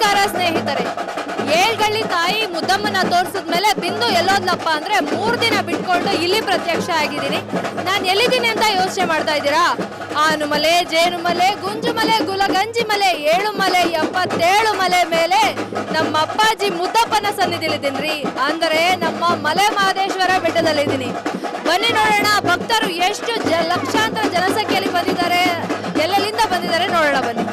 ನಮಸ್ಕಾರ ಸ್ನೇಹಿತರೆ. ಏಳ್ಗಳ್ಳಿ ತಾಯಿ ಮುದ್ದಮ್ಮನ ತೋರಿಸಿದ್ಮೇಲೆ ಬಿಂದು ಎಲ್ಲೋದ್ಲಪ್ಪ ಅಂದ್ರೆ 3 ದಿನ ಬಿಟ್ಕೊಂಡು ಇಲ್ಲಿ ಪ್ರತ್ಯಕ್ಷ ಆಗಿದ್ದೀನಿ. ನಾನು ಎಲ್ಲಿದ್ದೀನಿ ಅಂತ ಯೋಚನೆ ಮಾಡ್ತಾ ಇದ್ದೀರಾ? ಆನುಮಲೆ, ಜೇನುಮಲೆ, ಗುಂಜುಮಲೆ, ಗುಲಗಂಜಿ ಮಲೆ, 7 ಮಲೆ, 77 ಮಲೆ ಮೇಲೆ ನಮ್ಮ ಅಪ್ಪಾಜಿ ಮುದ್ದಪ್ಪನ ಸನ್ನಿಧಿಲಿದ್ದೀನಿ. ಅಂದರೆ ನಮ್ಮ ಮಲೆ ಮಹದೇಶ್ವರ ಬೆಟ್ಟದಲ್ಲಿದ್ದೀನಿ. ಬನ್ನಿ ನೋಡೋಣ ಭಕ್ತರು ಎಷ್ಟು ಲಕ್ಷಾಂತರ ಜನಸಂಖ್ಯೆಯಲ್ಲಿ ಬಂದಿದ್ದಾರೆ, ಎಲ್ಲೆಲ್ಲಿಂದ ಬಂದಿದ್ದಾರೆ ನೋಡೋಣ ಬನ್ನಿ.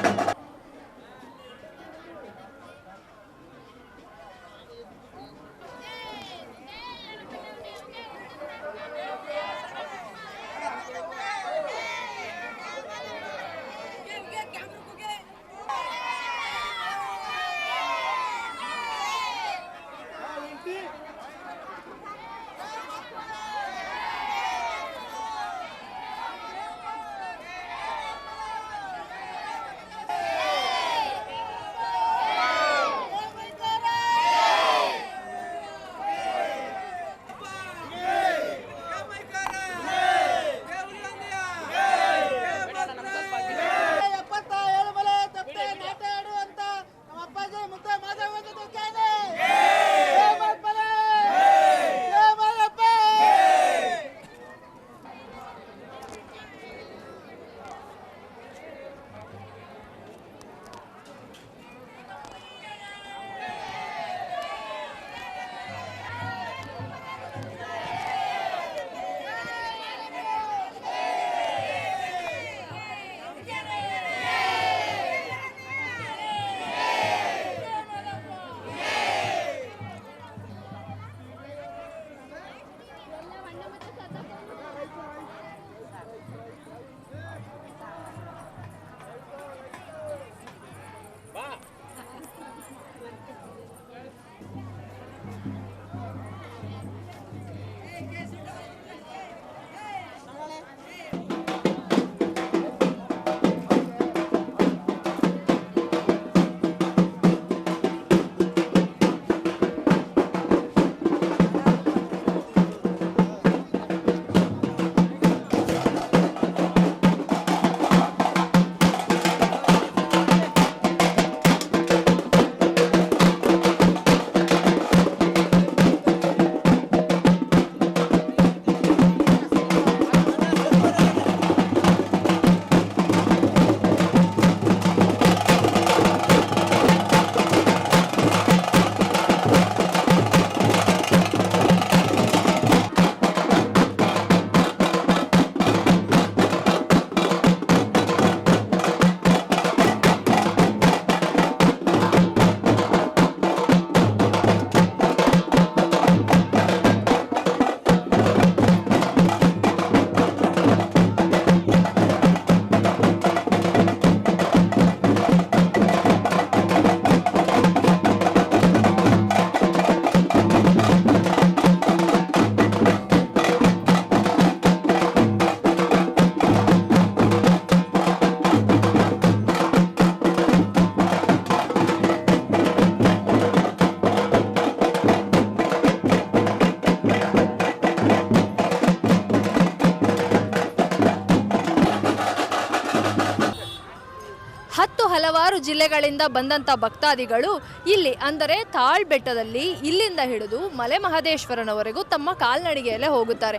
ಹಲವಾರು ಜಿಲ್ಲೆಗಳಿಂದ ಬಂದಂಥ ಭಕ್ತಾದಿಗಳು ಇಲ್ಲಿ ಅಂದರೆ ತಾಳ್ ಬೆಟ್ಟದಲ್ಲಿ ಇಲ್ಲಿಂದ ಹಿಡಿದು ಮಲೆ ಮಹದೇಶ್ವರನವರೆಗೂ ತಮ್ಮ ಕಾಲ್ನಡಿಗೆಯಲ್ಲೇ ಹೋಗುತ್ತಾರೆ.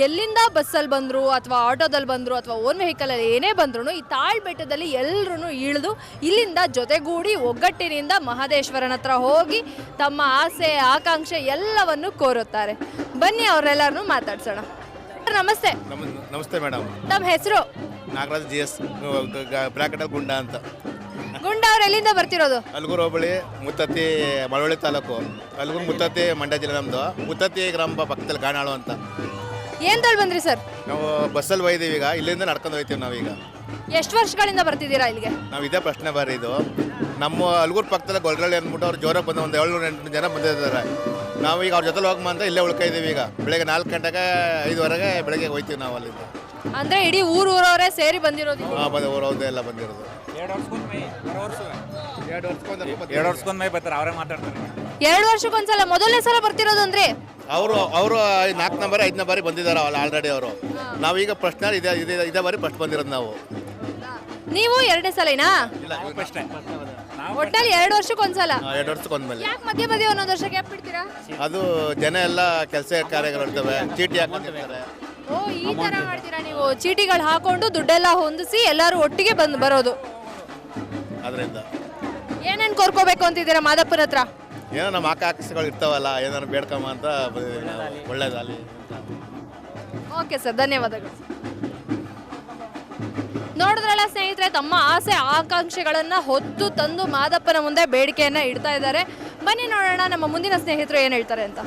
ಎಲ್ಲಿಂದ ಬಸ್ಸಲ್ಲಿ ಬಂದರು ಅಥವಾ ಆಟೋದಲ್ಲಿ ಬಂದರು ಅಥವಾ ಓನ್ ವೆಹಿಕಲಲ್ಲಿ ಏನೇ ಬಂದ್ರೂ ಈ ತಾಳ್ ಬೆಟ್ಟದಲ್ಲಿ ಎಲ್ಲರೂ ಇಳಿದು ಇಲ್ಲಿಂದ ಜೊತೆಗೂಡಿ ಒಗ್ಗಟ್ಟಿನಿಂದ ಮಹದೇಶ್ವರನ ಹತ್ರ ಹೋಗಿ ತಮ್ಮ ಆಸೆ ಆಕಾಂಕ್ಷೆ ಎಲ್ಲವನ್ನು ಕೋರುತ್ತಾರೆ. ಬನ್ನಿ ಅವರೆಲ್ಲರನ್ನೂ ಮಾತಾಡ್ಸೋಣ. ನಮಸ್ತೆ. ನಮಸ್ತೆ ಮೇಡಮ್. ತಮ್ಮ ಹೆಸರು? ನಾಗರಾಜ್ GS ಬ್ರಾಕೆಟ್ ಗುಂಡ ಅಂತ. ಗುಂಡ ಅವ್ರು ಎಲ್ಲಿಂದ ಬರ್ತಿರೋದು? ಅಲ್ಗೂರು ಹೋಬಳಿ ಮುತ್ತತ್ತಿ ಮಳವಳ್ಳಿ ತಾಲೂಕು. ಅಲ್ಗೂರು ಮುತ್ತತ್ತಿ ಮಂಡ್ಯ ಜಿಲ್ಲೆ ನಮ್ಮದು. ಮುತ್ತತ್ತಿ ಗ್ರಾಮ ಪಕ್ಕದಲ್ಲಿ ಗಾಣಾಳು ಅಂತ. ಏನ್ ತೊಳ್ ಬಂದ್ರಿ ಸರ್? ನಾವು ಬಸ್ಸಲ್ಲಿ ಹೋಯ್ದೀವಿ. ಈಗ ಇಲ್ಲಿಂದ ನಡ್ಕೊಂಡು ಹೋಗ್ತೀವಿ ನಾವೀಗ. ಎಷ್ಟು ವರ್ಷಗಳಿಂದ ಬರ್ತಿದ್ದೀರಾ ಇಲ್ಲಿಗೆ? ನಾವು ಇದೇ ಪ್ರಶ್ನೆ ಬಾರಿ ಇದು. ನಮ್ಮ ಅಲ್ಗೂರು ಪಕ್ಕದಲ್ಲಿ ಗೊಲ್ರಳ್ಳಿ ಅಂದ್ಬಿಟ್ಟು ಅವ್ರು ಜೋರಾಗಿ ಬಂದು ಒಂದು 700-800 ಜನ ಬಂದಿದ್ದಾರೆ. ನಾವೀಗ ಅವ್ರ ಜೊತೆ ಹೋಗ್ಮ ಅಂತ ಇಲ್ಲೇ ಉಳ್ಕೊಂಡಿದ್ದೀವಿ. ಈಗ ಬೆಳಗ್ಗೆ 4 ಗಂಟೆಗೆ 5ವರೆಗೆ ಬೆಳಗ್ಗೆ ಹೋಗ್ತೀವಿ ನಾವು ಅಲ್ಲಿಂದ. ಅಂದ್ರೆ ಇಡೀ ಊರವರೇ ಸೇರಿ ಬಂದಿರೋದು? ಊರವ್ರದ್ದು ಎಲ್ಲ ಬಂದಿರೋದು. 2 ವರ್ಷಕ್ಕೊಮ್ಮೆ ಬರ್ತಾರೆ, ಅವರೇ ಮಾತಾಡ್ತಾರೆ. 2 ವರ್ಷಕ್ಕೊಂದ್ಸಲ? ಮೊದಲನೇ ಸಲ ಬರ್ತಿರೋದು ಅಂದ್ರೆ? ಅವರು 4ನೇ ಬಾರಿ 5ನೇ ಬಾರಿ ಬಂದಿದ್ದಾರೆ ಆಲ್ರೆಡಿ ಅವರು. ನಾವೀಗ ಪ್ರಶ್ನೆ ಇದೇ ಬಾರಿ ಫಸ್ಟ್ ಬಂದಿರೋದು ನಾವು. ನೀವು 2ನೇ ಸಲನಾ? ಇಲ್ಲ, ಫಸ್ಟ್ ಒಟ್ಟಲ್ಲಿ 2 ವರ್ಷಕ್ಕೊಂದ್ಸಲ. 2 ವರ್ಷಕ್ಕೊಂದ್ಮೇಲೆ. ಯಾಕೆ ಮಧ್ಯೆ ಮಧ್ಯೆ ಒಂದೊಂದು ವರ್ಷ ಗ್ಯಾಪ್ ಬಿಡ್ತೀರಾ? ಅದು ಜನ ಎಲ್ಲ ಕೆಲಸ ಕಾರ್ಯಗಳು ಇರ್ತವೆ, ಚೀಟಿ ಹಾಕೊಂಡಿರ್ತಾರೆ. ಓ, ಈ ತರ ಮಾಡ್ತೀರಾ ನೀವು? ಚೀಟಿಗಳು ಹಾಕೊಂಡು ದುಡ್ಡೆಲ್ಲ ಹೊಂದಿಸಿ ಎಲ್ಲರೂ ಒಟ್ಟಿಗೆ ಬರೋದು. ಅದರಿಂದ ಏನೇನು ಕೋರ್ಕೋಬೇಕು ಅಂತಿದ್ದೀರಾ ಮಾದಪ್ಪನ ಹತ್ರ? ಏನೋ ನಮ್ಮ ಆಕಾಂಕ್ಷೆಗಳು ಇರ್ತಾವಲ್ಲ, ಏನಾದ್ರು ಬೇಡ್ಕಮ್ಮ ಅಂತ ಬಂದಿದ್ದೀವಿ ನಾವು. ಒಳ್ಳೇದಲ್ಲಿ. ಓಕೆ ಸರ್, ಧನ್ಯವಾದಗಳು. ನೋಡಿದ್ರಲ್ಲ ಸ್ನೇಹಿತರೆ, ತಮ್ಮ ಆಸೆ ಆಕಾಂಕ್ಷೆಗಳನ್ನು ಹೊತ್ತು ತಂದು ಮಾದಪ್ಪನ ಮುಂದೆ ಬೇಡಿಕೆಯನ್ನು ಇಡ್ತಾ ಇದ್ದಾರೆ. ಬನ್ನಿ ನೋಡೋಣ ನಮ್ಮ ಮುಂದಿನ ಸ್ನೇಹಿತರು ಏನು ಹೇಳ್ತಾರೆ ಅಂತ.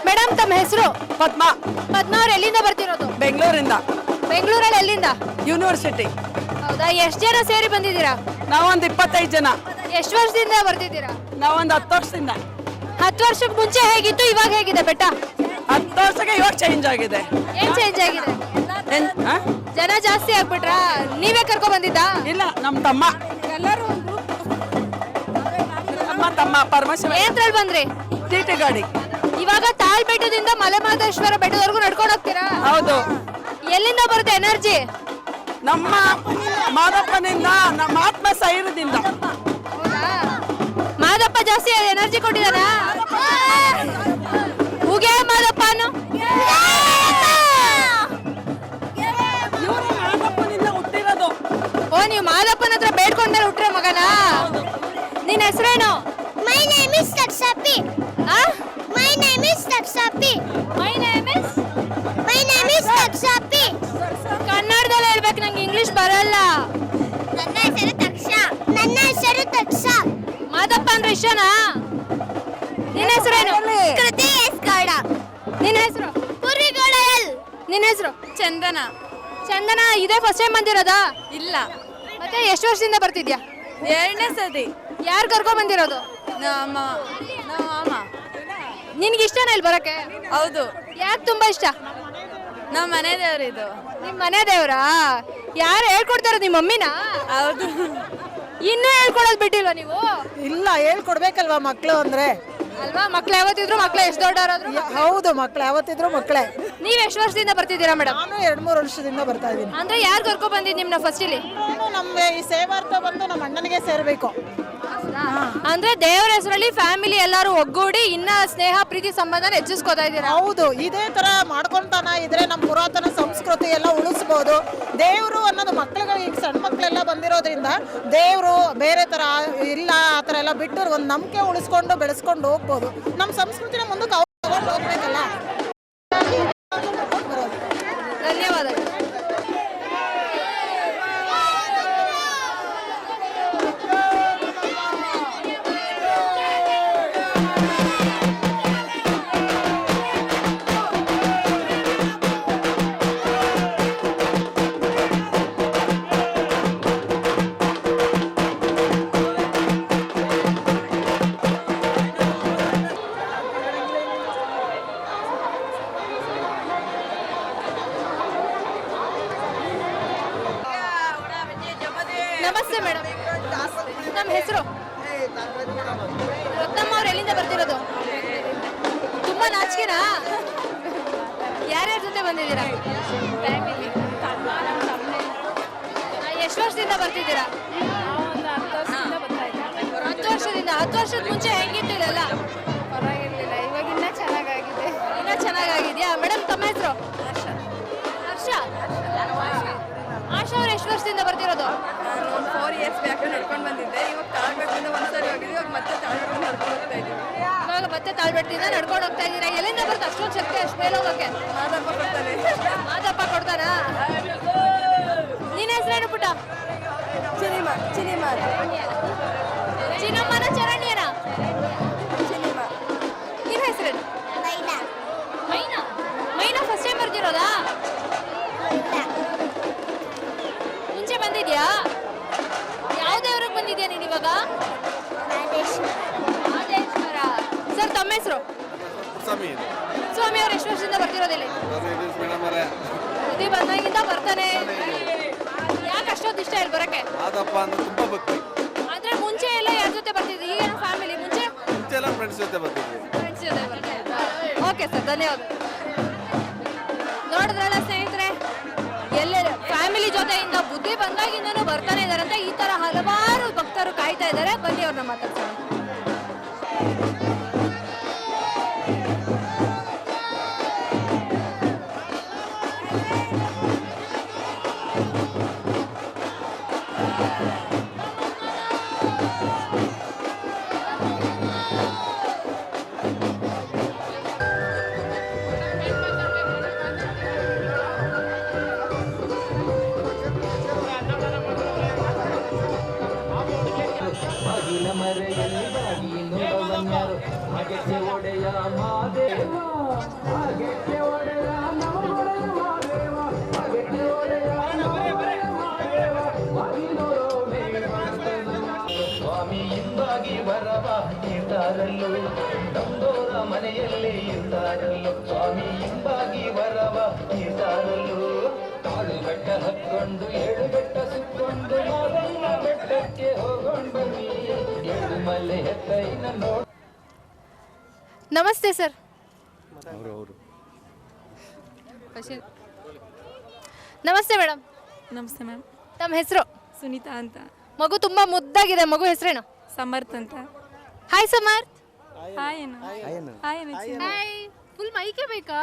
ಮೇಡಮ್, ತಮ್ಮ ಹೆಸರು? ಪದ್ಮ. ಪದ್ಮ ಅವ್ರು ಎಲ್ಲಿಂದ ಬರ್ತಿರೋದು? ಬೆಂಗಳೂರಿಂದ. ಬೆಂಗಳೂರಲ್ಲಿ ಎಲ್ಲಿಂದ? ಯೂನಿವರ್ಸಿಟಿ. ಹೌದಾ, ಎಷ್ಟು ಜನ ಸೇರಿ ಬಂದಿದ್ದೀರಾ? ನಾವೊಂದು 25 ಜನ. ಎಷ್ಟು ವರ್ಷದಿಂದ ಬರ್ತಿದ್ದೀರಾ? ನಾವೊಂದು 10 ವರ್ಷದಿಂದ. 10 ವರ್ಷಕ್ಕೆ ಮುಂಚೆ ಹೇಗಿತ್ತು, ಇವಾಗ ಹೇಗಿದೆ ಬೆಟ್ಟ? 10 ವರ್ಷಕ್ಕೆ ಇವಾಗ ಚೇಂಜ್ ಆಗಿದೆ. ಏನ್ ಚೇಂಜ್ ಆಗಿದೆ? ಆ? ಜನ ಜಾಸ್ತಿ ಆಗ್ಬಿಟ್ರಾ? ನೀವೇ ಕರ್ಕೊ ಬಂದಿದ್ದಾ? ಇಲ್ಲ, ನಮ್ಮ ತಮ್ಮ. ಎಲ್ಲರೂ ತಮ್ಮ ಪರಮೇಶ್ವರ. ಏನ್ರಲ್ಲಿ ಬಂದ್ರಿ? ಟಿ ಗಾಡಿ. ಇವಾಗ ತಾಳ್ ಬೆಟ್ಟದಿಂದ ಮಲೆಮಹದೇಶ್ವರ ಬೆಟ್ಟದವರೆಗೂ ನಡ್ಕೊಂಡು ಹೋಗ್ತೀರಾ? ಹೌದು. ಎಲ್ಲಿಂದ ಬರುತ್ತೆ ಎನರ್ಜಿ? ನಮ್ಮ ಮಾದಪ್ಪನಿಂದ, ನಮ್ಮ ಆತ್ಮ ಸೈರದಿಂದ. ಮಾದಪ್ಪ ಜಾಸ್ತಿ ಎನರ್ಜಿ ಕೊಟ್ಟಿದಾರ? ಹೂಗೆ ಮಾದಪ್ಪನು. ಇವರು ಮಾದಪ್ಪನಿಂದ ಹುಟ್ಟಿರೋದು. ಓ, ನೀವು ಮಾದಪ್ಪನ ಹತ್ರ ಬೇಡ್ಕೊಂಡ್ರೆ ಹುಟ್ರೆ ಮಗನ? ನಿನ್ನ ಹೆಸರೇನು? My name is Taksapi. My name is Taksapi. My name is? My name is Taksapi. ಕನ್ನಡದಲ್ಲಿ ಹೇಳ್ಬೇಕು, ನಂಗೆ ಇಂಗ್ಲಿಷ್ ಬರಲ್ಲ. ನನ್ನ ಹೆಸರು ತಕ್ಷ. ನನ್ನ ಹೆಸರು ತಕ್ಷ. ಮಾದಪ್ಪ ಅಂದ್ರೆ ಇಷ್ಟನಾ? ನಿನ್ನ ಹೆಸರೇನು? ಕೃತಿ ಎಸ್ ಗೌಡ. ನಿನ್ನ ಹೆಸರು? ಪುರಿಗೋಳಲ್. ನಿನ್ನ ಹೆಸರು? ಚಂದನ. ಚಂದನ, ಇದೇ ಫಸ್ಟ್ ಟೈಮ್ ಬಂದಿರೋದಾ? ಇಲ್ಲ, ಮತ್ತೆ ಎಷ್ಟು ವರ್ಷದಿಂದ ಬರ್ತಿದ್ಯಾ? 2ನೇ ಸತಿ. ಯಾರು ಕರ್ಕೊ ಬಂದಿರೋದು? ನಮ್ಮ ಮಾಮ. ನಿನ್ಗೆ ಇಷ್ಟನಾ ಇಲ್ಲಿ ಬರಕ್ಕೆ? ಹೌದು, ಯಾಕೆ ತುಂಬಾ ಇಷ್ಟ? ನಮ್ಮ ಮನೆ ದೇವ್ರು ಇದು. ನಿಮ್ ಮನೆ ದೇವ್ರಾ? ಯಾರು ಹೇಳ್ಕೊಡ್ತಾರ? ನಿಮ್ಮ ಮಮ್ಮಿನಾ? ಹೌದು. ಇನ್ನೂ ಹೇಳ್ಕೊಡೋದು ಬಿಟ್ಟಿಲ್ವಾ ನೀವು? ಇಲ್ಲ, ಹೇಳ್ಕೊಡ್ಬೇಕಲ್ವಾ ಮಕ್ಕಳು ಅಂದ್ರೆ. ಅಲ್ವಾ, ಮಕ್ಳು ಯಾವತ್ತಿದ್ರು ಮಕ್ಳು ಎಷ್ಟು ದೊಡ್ಡವರಾದ್ರು. ಹೌದು, ಮಕ್ಳು ಯಾವತ್ತಿದ್ರು ಮಕ್ಕಳೇ. ನೀವ್ ಎಷ್ಟು ವರ್ಷದಿಂದ ಬರ್ತಿದ್ದೀರಾ ಮೇಡಮ್? ನಾನು 2-3 ವರ್ಷದಿಂದ ಬರ್ತಾ ಇದ್ದೀನಿ. ಅಂದ್ರೆ ಯಾರು ಕರ್ಕೊ ಬಂದಿದ್ ನಿಮ್ನ ಫಸ್ಟ್ ಇಲ್ಲಿ? ನಾನು ನಮ್ಮ ಈ ಸೇವಾರ್ಥ ಬಂದು ನಮ್ಮ ಅಣ್ಣನಿಗೆ ಸೇರ್ಬೇಕು. ಅಂದ್ರೆ ದೇವರ ಹೆಸರಲ್ಲಿ ಫ್ಯಾಮಿಲಿ ಎಲ್ಲಾರು ಒಗ್ಗೂಡಿ ಇನ್ನ ಸ್ನೇಹ ಪ್ರೀತಿ ಸಂಬಂಧನ ಹೆಚ್ಚಿಸ್ಕೋತಾ ಇದ್ದೀರಾ? ಹೌದು, ಇದೇ ತರ ಮಾಡ್ಕೊಂತಾನ ಇದ್ರೆ ನಮ್ಮ ಪುರಾತನ ಸಂಸ್ಕೃತಿ ಎಲ್ಲ ಉಳಿಸ್ಬೋದು. ದೇವರು ಅನ್ನೋದು ಮಕ್ಳುಗಳಿಗೆ, ಈಗ ಸಣ್ಣ ಮಕ್ಕಳೆಲ್ಲ ಬಂದಿರೋದ್ರಿಂದ ದೇವರು ಬೇರೆ ತರ ಇಲ್ಲ, ಆ ಥರ ಎಲ್ಲ ಬಿಟ್ಟು ಒಂದು ನಂಬಿಕೆ ಉಳಿಸ್ಕೊಂಡು ಬೆಳೆಸ್ಕೊಂಡು ಹೋಗ್ಬೋದು. ನಮ್ಮ ಸಂಸ್ಕೃತಿನ ಮುಂದಕ್ಕೆ ಅವ್ರು ತಗೊಂಡು ಹೋಗ್ಬೇಕಲ್ಲ. ಧನ್ಯವಾದಗಳು. ನಮಸ್ತೆ ಮೇಡಮ್, ನಮ್ಮ ಹೆಸರು? ರತ್ನಮ್ಮ ಅವ್ರು ಎಲ್ಲಿಂದ ಬರ್ತಿರೋದು? ತುಂಬಾ ನಾಚಿಕೆನಾ? ಯಾರ್ಯಾರ ಜೊತೆ ಬಂದಿದ್ದೀರಾ? ಎಷ್ಟು ವರ್ಷದಿಂದ ಬರ್ತಿದ್ದೀರಾ? 10 ವರ್ಷದಿಂದ. 10 ವರ್ಷದ ಮುಂಚೆ ಹೆಂಗಿತ್ತು ಇದೆಲ್ಲ? ಪರವಾಗಿರ್ಲಿಲ್ಲ, ಇವಾಗ ಇನ್ನ ಚೆನ್ನಾಗಾಗಿದೆ. ಇನ್ನ ಚೆನ್ನಾಗಿದ್ಯಾ? ಮೇಡಮ್, ತಮ್ಮ ಹೆಸರು? ಹರ್ಷ. ಆಶಾ ಅವ್ರು ಎಷ್ಟು ಇಯರ್ಸ್ ಬ್ಯಾಕ್ ನಡ್ಕೊಂಡು ಬಂದಿದ್ದೆ. ಇವಾಗ ತಾಳ್ಬೇಕಿಂದ ಒಂದ್ಸರಿ ಹೋಗಿದ್ವಿ, ಇವಾಗ ಮತ್ತೆ ತಾಳ್ಬೇಕು ನಡ್ಕೊಂಡು ಹೋಗ್ತಾ ಇದ್ದೀವಿ. ಇವಾಗ ಮತ್ತೆ ತಾಳ್ಬೆಟ್ಟಿಂದ ನಡ್ಕೊಂಡು ಹೋಗ್ತಾ ಇದ್ದೀರಾ. ಎಲ್ಲಿಂದ ಬರುತ್ತೆ ಅಷ್ಟೊಂದು ಶಕ್ತಿ ಅಷ್ಟು ಮೇಲೆ ಹೋಗೋಕೆ? ಮಾದಪ್ಪ ಬರ್ತಾನೆ. ಮಾದಪ್ಪ ಕೊಡ್ತಾರಾ? ನಿನ್ನ ಹೆಸರೇನು ಪುಟ್ಟ? ಚಿನಿಮಾ ಚಿನ್ನಮ್ಮನ ಚರಣ್ಯನ? ಚಿನಿಮಾ ನಿನ್ನ ಹೆಸರೇನು? ಮೈನಾ ಮೈನಾ. ಮೈನಾ ಫಸ್ಟ್ ಟೈಮ್ ಬರ್ತಿರೋದಾ? ಮುಂಚೆ ಬಂದಿದ್ಯಾ? ಯಾವ ದೇವ್ರಿಗೆ ಬಂದಿದ್ಯಾ ನೀನು ಇವಾಗ? ಮಹದೇಶ್ವರ. ಸರ್ ತಮ್ಮ ಹೆಸರು? ಸ್ವಾಮಿ ಅವ್ರು ಎಷ್ಟು ವರ್ಷದಿಂದ ಬರ್ತಿರೋದಿಲ್ಲ? ಇದು ಬಂದಾಗಿಂದ ಬರ್ತಾನೆ. ಯಾಕೆ ಅಷ್ಟೊಂದು ಇಷ್ಟ ಇಲ್ಲಿ ಬರಕ್ಕೆ? ಮಾದಪ್ಪ ಅಂದ್ರೆ ತುಂಬಾ ಭಕ್ತಿ. ಆದ್ರೆ ಮುಂಚೆ ಎಲ್ಲ ಯಾರ ಜೊತೆ ಬರ್ತಿದ್ವಿ? ಈಗ ಫ್ಯಾಮಿಲಿ ಮುಂಚೆ ಎಲ್ಲ ಫ್ರೆಂಡ್ಸ್ ಜೊತೆ ಬರ್ತಿದ್ವಿ. ಫ್ರೆಂಡ್ಸ್ ಜೊತೆ ಬರ್ತಾ ಇದ್ರಾ? ಓಕೆ ಸರ್, ಧನ್ಯವಾದ. ನೋಡಿದ್ರಲ್ಲ ಸ್ನೇಹಿತರೆ, ಎಲ್ಲೆಲ್ಲ ಫ್ಯಾಮಿಲಿ ಜೊತೆಯಿಂದ ಬುದ್ಧಿ ಬಂದಾಗಿಂದನೂ ಬರ್ತಾನೆ ಇದಾರೆ ಅಂತ ಈ ತರ ಹಲವಾರು ಭಕ್ತರು ಕಾಯ್ತಾ ಇದ್ದಾರೆ. ಬನ್ನಿ ಅವ್ರನ್ನ ಮಾತಾಡ್ಸೋಣ. ಬಾಗಿಲ ಮರೆಯಲ್ಲಿ ಬಾಗಿ ನೋಡವನ್ಯಾರು ಹಾಗೆಕ್ಕೆ ಒಡೆಯ ಮಾದೇವ ಹಾಗೆಕ್ಕೆ ಒಡೆಯ ನವೊಡೆಯ ಮಾದೇವ ಹಾಗೆಕ್ಕೆ ಒಡೆಯ ನವೊಡೆಯ ಮಾದೇವ ಬಾಗಿ ನೋಡೋಣೆ ಸ್ವಾಮಿ ಹಿಂದಾಗಿ ಬರವ ಇರ್ತಾರಲ್ಲೋ ನಮ್ಮೋರ ಮನೆಯಲ್ಲಿ ಇರ್ತಾರಲ್ಲೋ ಸ್ವಾಮಿ ಹಿಂದಾಗಿ ಬರವ ಇರ್ತಾರಲ್ಲೋ ಕಾಳು ಬೆಟ್ಟ ಹತ್ಕೊಂಡು ಏಳು ಬೆಟ್ಟ ಸುತ್ಕೊಂಡು ಮಾದಲ್ಲ ಬೆಟ್ಟಕ್ಕೆ ಹೋಗೊಂಡು ಬನ್ನಿ ಏಳು ಮಲ್ಲೆ ಹೆತ್ತೈನ ನೋಡಿ. ನಮಸ್ತೆ ಸರ್. ನಮಸ್ತೆ ಮೇಡಮ್. ನಮಸ್ತೆ ಮ್ಯಾಮ್. ತಮ್ಮ ಹೆಸರು? ಸುನೀತಾ ಅಂತ. ಮಗು ತುಂಬಾ ಮುದ್ದಾಗಿದೆ. ಮಗು ಹೆಸರೇನು? ಸಮರ್ಥ್ ಅಂತ. ಹಾಯ್ ಸಮರ್ಥ್. ಹಾಯ್ ಏನು? ಹಾಯ್ ಏನು? ಹಾಯ್. ಫುಲ್ ಮೈಕೆ ಬೇಕಾ?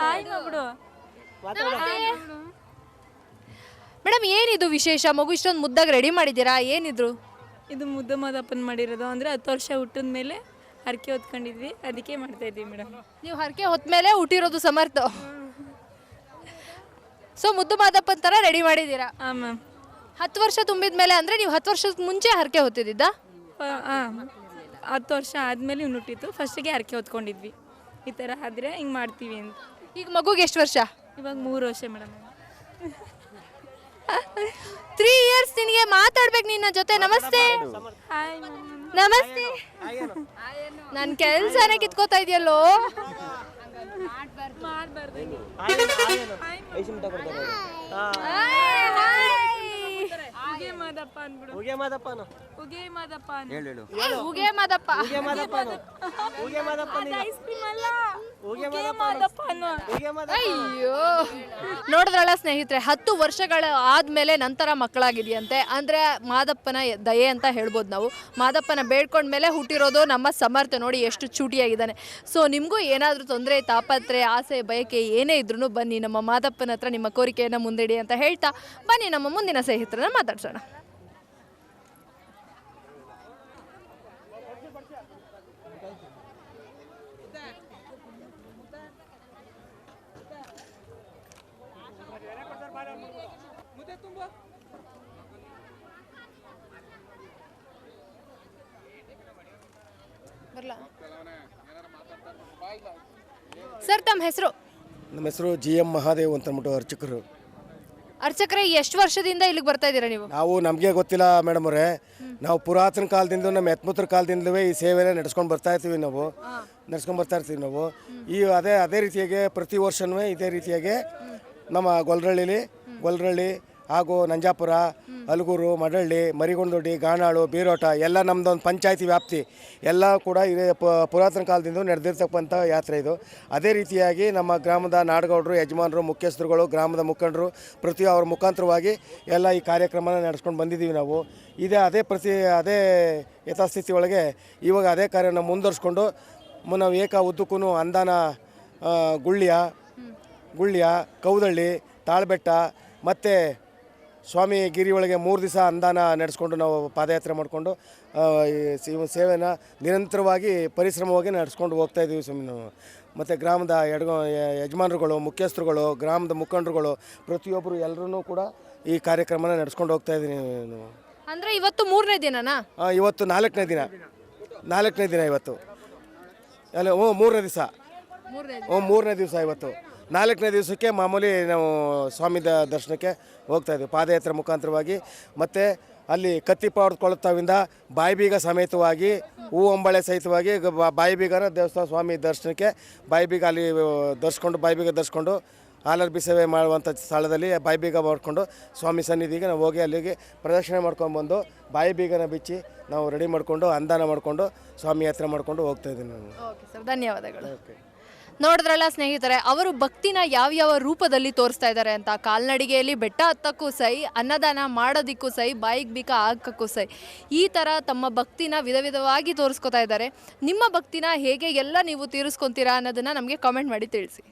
ಹಾಯ್ ಬಿಡು. ಮೇಡಮ್ ಏನಿದು ವಿಶೇಷ? ಮಗು ಇಷ್ಟೊಂದು ಮುದ್ದಾಗಿ ರೆಡಿ ಮಾಡಿದ್ದೀರಾ, ಏನಿದ್ರು? ಇದು ಮುದ್ದು ಮಾದಪ್ಪನ ಮಾಡಿರೋದು. ಅಂದರೆ 10 ವರ್ಷ ಹುಟ್ಟಿದ ಮೇಲೆ ಹರಕೆ ಹೊತ್ಕೊಂಡಿದ್ವಿ, ಅದಕ್ಕೆ ಮಾಡ್ತಾ ಇದ್ದೀವಿ ಮೇಡಮ್. ನೀವು ಹರಕೆ ಹೊತ್ಮೇಲೆ ಹುಟ್ಟಿರೋದು ಸಮರ್ಥ. ಸೊ ಮುದ್ದು ಮಾದಪ್ಪನ ಥರ ರೆಡಿ ಮಾಡಿದ್ದೀರಾ? ಹಾಂ ಮ್ಯಾಮ್. 10 ವರ್ಷ ತುಂಬಿದ ಮೇಲೆ ಅಂದರೆ ನೀವು 10 ವರ್ಷದ ಮುಂಚೆ ಹರಕೆ ಹೊತ್ತಿದ್ದ? ಹಾಂ, 10 ವರ್ಷ ಆದಮೇಲೆ ಇವ್ನು ಹುಟ್ಟಿತ್ತು. ಫಸ್ಟಿಗೆ ಹರಕೆ ಹೊತ್ಕೊಂಡಿದ್ವಿ, ಈ ಥರ ಆದರೆ ಹಿಂಗೆ ಮಾಡ್ತೀವಿ ಅಂತ. ಈಗ ಮಗುಗೆ ಎಷ್ಟು ವರ್ಷ? ಇವಾಗ 3 ವರ್ಷ ಮೇಡಮ್. 3 ಇಯರ್ಸ್. ನಿನಗೆ ಮಾತಾಡ್ಬೇಕು ನಿನ್ನ ಜೊತೆ. ನಮಸ್ತೆ. ಹಾಯ್ ನಮಸ್ತೆ. ನನ್ನ ಕೆಲಸನೇ ಕಿತ್ಕೋತಾ ಇದೆಯಲ್ಲೋ. ಉಗೆ ಮಾದಪ್ಪ ಅಂದ್ಬಿಡು. ಉಗೆ ಮಾದಪ್ಪ ಉಗೆ ಮಾದಪ್ಪ ಉಗೆ ಮಾದಪ್ಪ. ಐಸ್ ಕ್ರೀಮ್ ಅಲ್ಲ, ಉಗೆ ಮಾದಪ್ಪ ಅನ್ನೋ. ಅಯ್ಯೋ, ನೋಡಿದ್ರಲ್ಲ ಸ್ನೇಹಿತರೆ, 10 ವರ್ಷಗಳ ಆದ್ಮೇಲೆ ನಂತರ ಮಕ್ಕಳಾಗಿದೆಯಂತೆ. ಅಂದ್ರೆ ಮಾದಪ್ಪನ ದಯೆ ಅಂತ ಹೇಳ್ಬೋದು ನಾವು. ಮಾದಪ್ಪನ ಬೇಡ್ಕೊಂಡ್ಮೇಲೆ ಹುಟ್ಟಿರೋದು ನಮ್ಮ ಸಮರ್ಥ. ನೋಡಿ ಎಷ್ಟು ಚೂಟಿಯಾಗಿದ್ದಾನೆ. ಸೊ ನಿಮಗೂ ಏನಾದರೂ ತೊಂದರೆ, ತಾಪತ್ರೆ, ಆಸೆ, ಬಯಕೆ ಏನೇ ಇದ್ರೂ ಬನ್ನಿ ನಮ್ಮ ಮಾದಪ್ಪನ ಹತ್ರ ನಿಮ್ಮ ಕೋರಿಕೆಯನ್ನು ಮುಂದಿಡಿ ಅಂತ ಹೇಳ್ತಾ ಬನ್ನಿ ನಮ್ಮ ಮುಂದಿನ ಸ್ನೇಹಿತರನ್ನ ಮಾತಾಡ್ಸೋಣ. ಸರ್ ತಮ್ಮ ಹೆಸರು? ನಮ್ಮ ಹೆಸರು GM ಮಹಾದೇವ್ ಅಂತ ಅಂದ್ಬಿಟ್ಟು ಅರ್ಚಕರು. ಅರ್ಚಕರೇ, ಎಷ್ಟು ವರ್ಷದಿಂದ ಇಲ್ಲಿಗೆ ಬರ್ತಾ ಇದ್ದೀರಾ ನೀವು? ನಾವು ನಮಗೆ ಗೊತ್ತಿಲ್ಲ ಮೇಡಮ್ ಅವರೇ. ನಾವು ಪುರಾತನ ಕಾಲದಿಂದ ನಮ್ಮ ಎತ್ಮುತ್ರ ಕಾಲದಿಂದಲೇ ಈ ಸೇವೆನ ನಡೆಸ್ಕೊಂಡು ಬರ್ತಾ ಇರ್ತೀವಿ ನಾವು. ಈ ಅದೇ ರೀತಿಯಾಗಿ ಪ್ರತಿ ವರ್ಷವೂ ಇದೇ ರೀತಿಯಾಗಿ ನಮ್ಮ ಗೊಲ್ರಳ್ಳಿ ಹಾಗೂ ನಂಜಾಪುರ, ಅಲಗೂರು, ಮಡಳ್ಳಿ, ಮರಿಗೊಂಡದೊಡ್ಡಿ, ಗಾಣಾಳು, ಬೀರೋಟ ಎಲ್ಲ ನಮ್ಮದೊಂದು ಪಂಚಾಯತಿ ವ್ಯಾಪ್ತಿ ಎಲ್ಲ ಕೂಡ ಇದೇ ಪುರಾತನ ಕಾಲದಿಂದ ನಡೆದಿರ್ತಕ್ಕಂಥ ಯಾತ್ರೆ ಇದು. ಅದೇ ರೀತಿಯಾಗಿ ನಮ್ಮ ಗ್ರಾಮದ ನಾಡಗೌಡರು, ಯಜಮಾನರು, ಮುಖ್ಯಸ್ಥರುಗಳು, ಗ್ರಾಮದ ಮುಖಂಡರು ಅವ್ರ ಮುಖಾಂತರವಾಗಿ ಎಲ್ಲ ಈ ಕಾರ್ಯಕ್ರಮನ ನಡೆಸ್ಕೊಂಡು ಬಂದಿದ್ದೀವಿ ನಾವು. ಅದೇ ಯಥಾಸ್ಥಿತಿ ಒಳಗೆ ಇವಾಗ ಅದೇ ಕಾರ್ಯನ ಮುಂದುವರಿಸ್ಕೊಂಡು ನಾವು ಉದ್ದಕ್ಕೂ ಅಂದಾನ, ಗುಳ್ಯ, ಕೌದಳ್ಳಿ, ತಾಳ್ಬೆಟ್ಟ ಮತ್ತು ಸ್ವಾಮಿ ಗಿರಿ ಒಳಗೆ 3 ದಿವಸ ಅನುದಾನ ನಡೆಸ್ಕೊಂಡು ನಾವು ಪಾದಯಾತ್ರೆ ಮಾಡಿಕೊಂಡು ಈ ಸೇವೆನ ನಿರಂತರವಾಗಿ ಪರಿಶ್ರಮವಾಗಿ ನಡೆಸ್ಕೊಂಡು ಹೋಗ್ತಾಯಿದ್ದೀವಿ ಸ್ವಾಮಿ ನಾವು. ಮತ್ತು ಗ್ರಾಮದ ಯಜಮಾನರುಗಳು, ಮುಖ್ಯಸ್ಥರುಗಳು, ಗ್ರಾಮದ ಮುಖಂಡರುಗಳು ಪ್ರತಿಯೊಬ್ಬರು ಎಲ್ಲರೂ ಕೂಡ ಈ ಕಾರ್ಯಕ್ರಮನ ನಡೆಸ್ಕೊಂಡು ಹೋಗ್ತಾಯಿದ್ದೀನಿ. ಅಂದ್ರೆ ಇವತ್ತು 3ನೇ ದಿನನಾ? ಇವತ್ತು 4ನೇ ದಿನ ಇವತ್ತು. ಅಲ್ಲ, 3ನೇ ದಿವಸ. 3ನೇ ದಿವಸ ಇವತ್ತು. 4ನೇ ದಿವಸಕ್ಕೆ ಮಾಮೂಲಿ ನಾವು ಸ್ವಾಮಿ ದರ್ಶನಕ್ಕೆ ಹೋಗ್ತಾಯಿದ್ವಿ ಪಾದಯಾತ್ರೆ ಮುಖಾಂತರವಾಗಿ. ಮತ್ತು ಅಲ್ಲಿ ಕತ್ತಿಪಾಡ್ಕೊಳ್ಳುತ್ತವಿಂದ ಬಾಯಿಬೀಗ ಸಮೇತವಾಗಿ ಹೂವಂಬಳೆ ಸಹಿತವಾಗಿ ಬಾಯಿಬೀಗನ ದೇವಸ್ಥಾನ ಸ್ವಾಮಿ ದರ್ಶನಕ್ಕೆ ಬಾಯಿಬೀಗ ಅಲ್ಲಿ ಬಾಯಿಬೀಗ ಧರಿಸ್ಕೊಂಡು ಹಾಲರ್ಬಿ ಸೇವೆ ಮಾಡುವಂಥ ಸ್ಥಳದಲ್ಲಿ ಬಾಯಿಬೀಗ ಮಾಡಿಕೊಂಡು ಸ್ವಾಮಿ ಸನ್ನಿಧಿಗೆ ನಾವು ಹೋಗಿ ಅಲ್ಲಿಗೆ ಪ್ರದಕ್ಷಿಣೆ ಮಾಡ್ಕೊಂಡ್ಬಂದು ಬಾಯಿಬೀಗನ ಬಿಚ್ಚಿ ನಾವು ರೆಡಿ ಮಾಡಿಕೊಂಡು ಅನುದಾನ ಮಾಡಿಕೊಂಡು ಸ್ವಾಮಿ ಯಾತ್ರೆ ಮಾಡ್ಕೊಂಡು ಹೋಗ್ತಾಯಿದ್ದೀನಿ ನಾನು. ಓಕೆ ಸರ್, ಧನ್ಯವಾದಗಳು. ನೋಡಿದ್ರಲ್ಲ ಸ್ನೇಹಿತರೆ, ಅವರು ಭಕ್ತಿನ ಯಾವ್ಯಾವ ರೂಪದಲ್ಲಿ ತೋರಿಸ್ತಾ ಇದ್ದಾರೆ ಅಂತ. ಕಾಲ್ನಡಿಗೆಯಲ್ಲಿ ಬೆಟ್ಟ ಹತ್ತಕ್ಕೂ ಸೈ, ಅನ್ನದಾನ ಮಾಡೋದಕ್ಕೂ ಸೈ, ಬಾಯಿಗೆ ಬೀಗ ಹಾಕಕ್ಕೂ ಸೈ, ಈ ಥರ ತಮ್ಮ ಭಕ್ತಿನ ವಿಧವಾಗಿ ತೋರಿಸ್ಕೊತಾ ಇದ್ದಾರೆ. ನಿಮ್ಮ ಭಕ್ತಿನ ಹೇಗೆ ಎಲ್ಲ ನೀವು ತೀರಿಸ್ಕೊತೀರಾ ಅನ್ನೋದನ್ನು ನಮಗೆ ಕಾಮೆಂಟ್ ಮಾಡಿ ತಿಳಿಸಿ.